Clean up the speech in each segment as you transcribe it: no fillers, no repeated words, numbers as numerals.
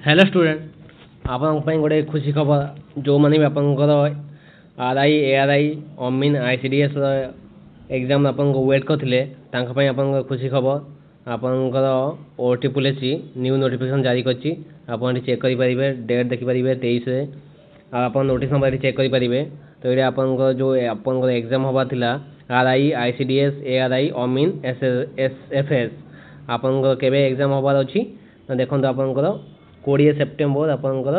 Hello student आपण गोटे खुशी खबर जो मैंने भी आपंकर R I A R I अमीन आईसीडीएस एग्जाम आप वेट करते आप खुशी खबर आपंकर O triple S new notification जारी करछि आपन चेक करेंगे डेट देखिपारे 23 आप नोटिस नंबर चेक करेंगे। तो ये आपंकर जो आपंकर एग्जाम हवा थिला R I ICDS A R I अमीन एस एस एफ एस आपंकर केबे एग्जाम हबार अच्छी देखो आपंकर 20 सेप्टेम्बर आपंकर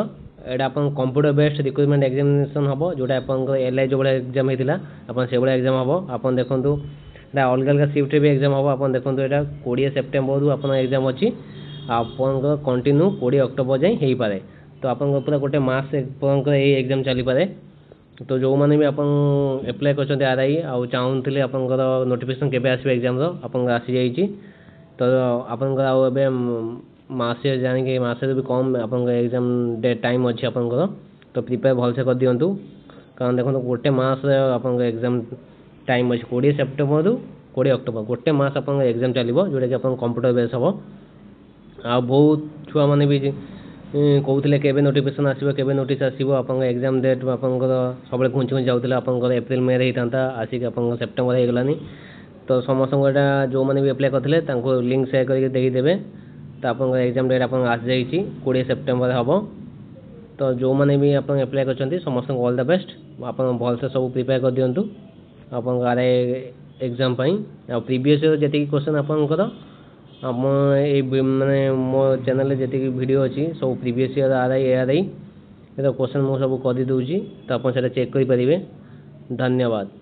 एटा आपन कंप्यूटर बेस्ड रिक्रुटमेंट एग्जामिनेशन हम जोटा आपंकर एल आई जो भाई एग्जाम होता आपन से भाई एग्जाम हम आपन देखो अलग अलग सिफ्ट भी एग्जाम हम आपन देखो यहाँ 20 सेप्टेम्बर रू आप एग्जाम अच्छी आपंकर कंटिन्यू 20 अक्टोबर जाए हो पाए। तो आप पूरा गोटे मास आपंकर ये एग्जाम चली पाए। तो जो मैंने भी आप एप्लाय कर आर आई आउ चाहूँगे आपंकर नोटिफिकेशन केबे आसबे एग्जाम आपंकर आसी जाइए। तो आपंकर आउ मासे जाने मासे भी कम आप एग्जाम डेट टाइम अच्छी आपंकर तो प्रिपेयर भलसे कर दिंतु कारण देखो गोटे मास आप एग्जाम टाइम अच्छे 20 सेप्टेम्बर रू 20 अक्टोबर गोटे मास आप एग्जाम चलो जोटा कि आप कंप्यूटर बेस हम आ बहुत छुआ मैंने भी कहते केबे नोटिफिकेशन आसो केबे नोटिस आसो आप एग्जाम डेट आपंकर सब घुंची घुंची जाऊे आपंकर एप्रिल मे होता आसिक आप सेप्टेम्बर हो गलानी। तो समस्त यहाँ जो मैंने भी एप्लाय करते लिंक सेयार करके देदेवे। तो आप एग्जाम डेट आप आसी जाइए 20 सेप्टेम्बर हम। तो जो मैंने भी आप एप्लाय कर समस्त ऑल द बेस्ट आप भलसे सब प्रिपेयर कर दिंतु आप आर आई एग्जाम प्रीवियस जी क्वेश्चन आपंकर माने मो चैनल जी वीडियो अच्छी सब previous year R I A R I question मुझे सब कर दूसरी तो आप चेक करेंगे। धन्यवाद।